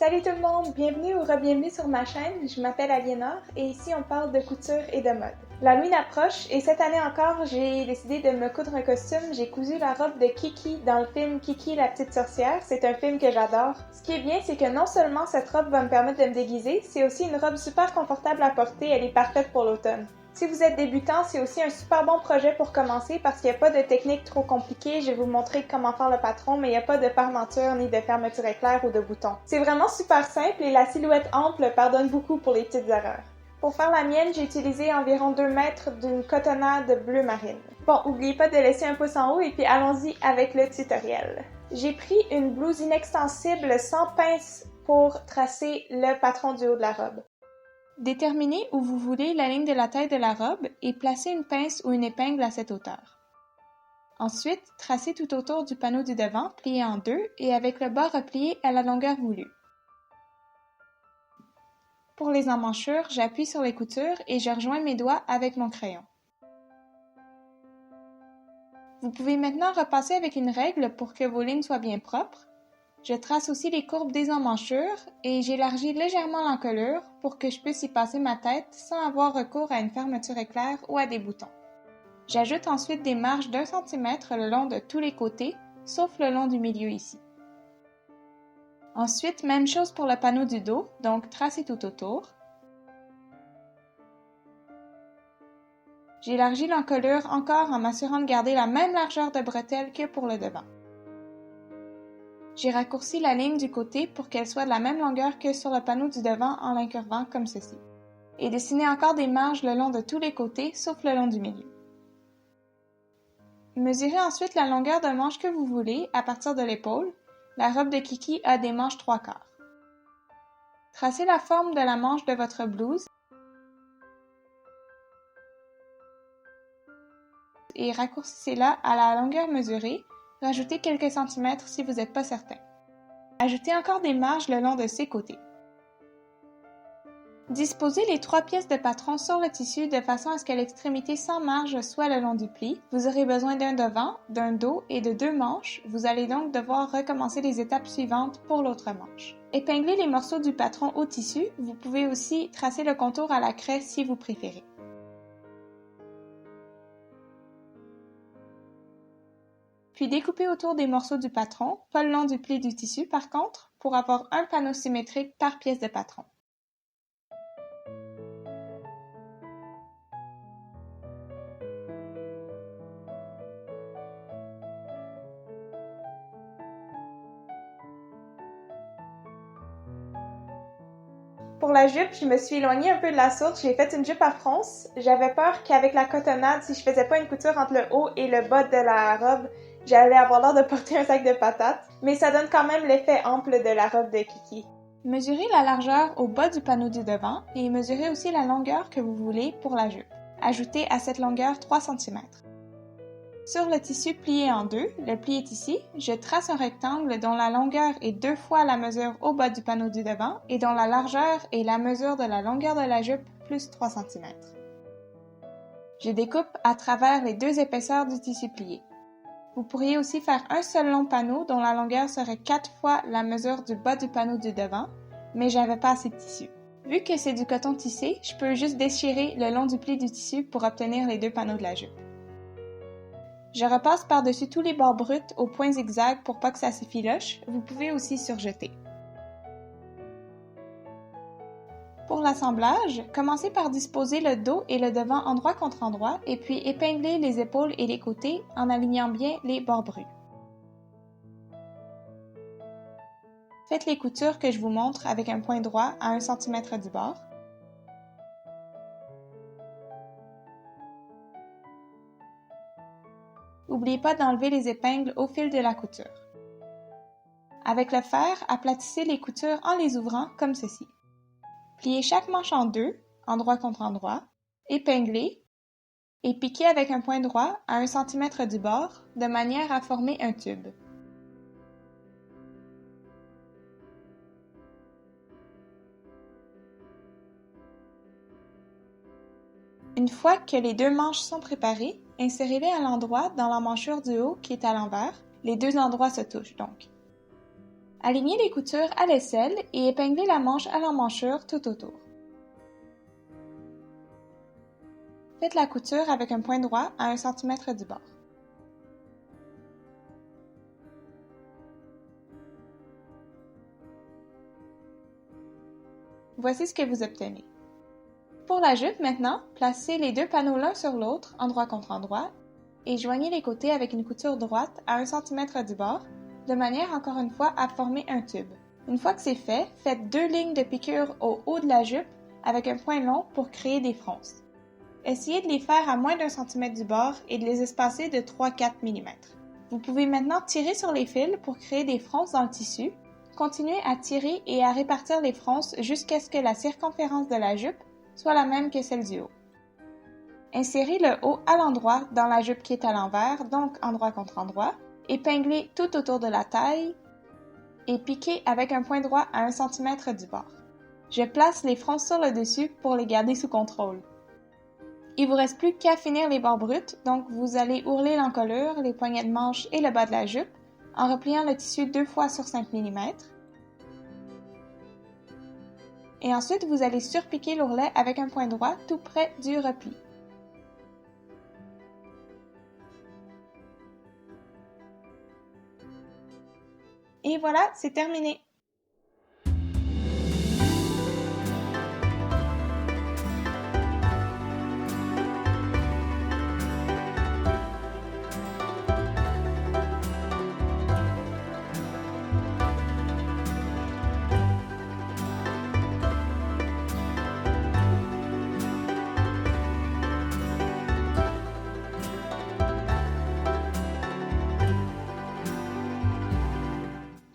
Salut tout le monde, bienvenue ou re-bienvenue sur ma chaîne, je m'appelle Aliénor et ici on parle de couture et de mode. L'Halloween approche et cette année encore j'ai décidé de me coudre un costume, j'ai cousu la robe de Kiki dans le film Kiki la petite sorcière, c'est un film que j'adore. Ce qui est bien c'est que non seulement cette robe va me permettre de me déguiser, c'est aussi une robe super confortable à porter, elle est parfaite pour l'automne. Si vous êtes débutant, c'est aussi un super bon projet pour commencer parce qu'il n'y a pas de technique trop compliquée. Je vais vous montrer comment faire le patron, mais il n'y a pas de fermeture ni de fermeture éclair ou de boutons. C'est vraiment super simple et la silhouette ample pardonne beaucoup pour les petites erreurs. Pour faire la mienne, j'ai utilisé environ 2 mètres d'une cotonnade bleu marine. Bon, n'oubliez pas de laisser un pouce en haut et puis allons-y avec le tutoriel. J'ai pris une blouse inextensible sans pince pour tracer le patron du haut de la robe. Déterminez où vous voulez la ligne de la taille de la robe et placez une pince ou une épingle à cette hauteur. Ensuite, tracez tout autour du panneau du devant, plié en deux et avec le bas replié à la longueur voulue. Pour les emmanchures, j'appuie sur les coutures et je rejoins mes doigts avec mon crayon. Vous pouvez maintenant repasser avec une règle pour que vos lignes soient bien propres. Je trace aussi les courbes des emmanchures et j'élargis légèrement l'encolure pour que je puisse y passer ma tête sans avoir recours à une fermeture éclair ou à des boutons. J'ajoute ensuite des marges d'1 cm le long de tous les côtés, sauf le long du milieu ici. Ensuite, même chose pour le panneau du dos, donc tracez tout autour. J'élargis l'encolure encore en m'assurant de garder la même largeur de bretelle que pour le devant. J'ai raccourci la ligne du côté pour qu'elle soit de la même longueur que sur le panneau du devant en l'incurvant comme ceci. Et dessiné encore des marges le long de tous les côtés sauf le long du milieu. Mesurez ensuite la longueur de manche que vous voulez à partir de l'épaule. La robe de Kiki a des manches 3/4. Tracez la forme de la manche de votre blouse et raccourcissez-la à la longueur mesurée. Rajoutez quelques centimètres si vous n'êtes pas certain. Ajoutez encore des marges le long de ces côtés. Disposez les 3 pièces de patron sur le tissu de façon à ce que l'extrémité sans marge soit le long du pli. Vous aurez besoin d'un devant, d'un dos et de 2 manches. Vous allez donc devoir recommencer les étapes suivantes pour l'autre manche. Épinglez les morceaux du patron au tissu. Vous pouvez aussi tracer le contour à la craie si vous préférez. Puis découpez autour des morceaux du patron, pas le long du pli du tissu par contre, pour avoir un panneau symétrique par pièce de patron. Pour la jupe, je me suis éloignée un peu de la source, j'ai fait une jupe à fronce. J'avais peur qu'avec la cotonnade, si je faisais pas une couture entre le haut et le bas de la robe, j'allais avoir l'air de porter un sac de patates, mais ça donne quand même l'effet ample de la robe de Kiki. Mesurez la largeur au bas du panneau du devant et mesurez aussi la longueur que vous voulez pour la jupe. Ajoutez à cette longueur 3 cm. Sur le tissu plié en deux, le pli est ici, je trace un rectangle dont la longueur est 2 fois la mesure au bas du panneau du devant et dont la largeur est la mesure de la longueur de la jupe plus 3 cm. Je découpe à travers les 2 épaisseurs du tissu plié. Vous pourriez aussi faire un seul long panneau dont la longueur serait 4 fois la mesure du bas du panneau du devant, mais j'avais pas assez de tissu. Vu que c'est du coton tissé, je peux juste déchirer le long du pli du tissu pour obtenir les 2 panneaux de la jupe. Je repasse par-dessus tous les bords bruts au point zigzag pour pas que ça s'effiloche. Vous pouvez aussi surjeter. Pour l'assemblage, commencez par disposer le dos et le devant endroit contre endroit et puis épingler les épaules et les côtés en alignant bien les bords bruts. Faites les coutures que je vous montre avec un point droit à 1 cm du bord. N'oubliez pas d'enlever les épingles au fil de la couture. Avec le fer, aplatissez les coutures en les ouvrant comme ceci. Pliez chaque manche en deux, endroit contre endroit, épinglez et piquez avec un point droit à 1 cm du bord de manière à former un tube. Une fois que les 2 manches sont préparées, insérez-les à l'endroit dans l'emmanchure du haut qui est à l'envers. Les 2 endroits se touchent donc. Alignez les coutures à l'aisselle et épinglez la manche à l'emmanchure tout autour. Faites la couture avec un point droit à 1 cm du bord. Voici ce que vous obtenez. Pour la jupe maintenant, placez les deux panneaux l'un sur l'autre, endroit contre endroit, et joignez les côtés avec une couture droite à 1 cm du bord, de manière encore une fois à former un tube. Une fois que c'est fait, faites 2 lignes de piqûre au haut de la jupe avec un point long pour créer des fronces. Essayez de les faire à moins d'1 cm du bord et de les espacer de 3-4 mm. Vous pouvez maintenant tirer sur les fils pour créer des fronces dans le tissu. Continuez à tirer et à répartir les fronces jusqu'à ce que la circonférence de la jupe soit la même que celle du haut. Insérez le haut à l'endroit dans la jupe qui est à l'envers, donc endroit contre endroit. Épinglez tout autour de la taille et piquez avec un point droit à 1 cm du bord. Je place les fronces sur le dessus pour les garder sous contrôle. Il vous reste plus qu'à finir les bords bruts, donc vous allez ourler l'encolure, les poignets de manche et le bas de la jupe en repliant le tissu 2 fois sur 5 mm. Et ensuite, vous allez surpiquer l'ourlet avec un point droit tout près du repli. Et voilà, c'est terminé!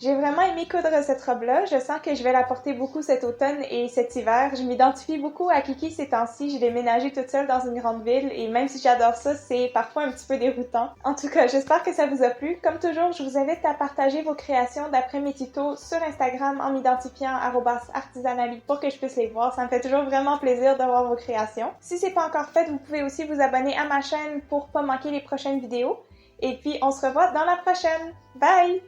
J'ai vraiment aimé coudre cette robe-là. Je sens que je vais la porter beaucoup cet automne et cet hiver. Je m'identifie beaucoup à Kiki ces temps-ci. J'ai déménagé toute seule dans une grande ville et même si j'adore ça, c'est parfois un petit peu déroutant. En tout cas, j'espère que ça vous a plu. Comme toujours, je vous invite à partager vos créations d'après mes tutos sur Instagram en m'identifiant @artisanali pour que je puisse les voir. Ça me fait toujours vraiment plaisir de voir vos créations. Si c'est pas encore fait, vous pouvez aussi vous abonner à ma chaîne pour pas manquer les prochaines vidéos. Et puis, on se revoit dans la prochaine. Bye!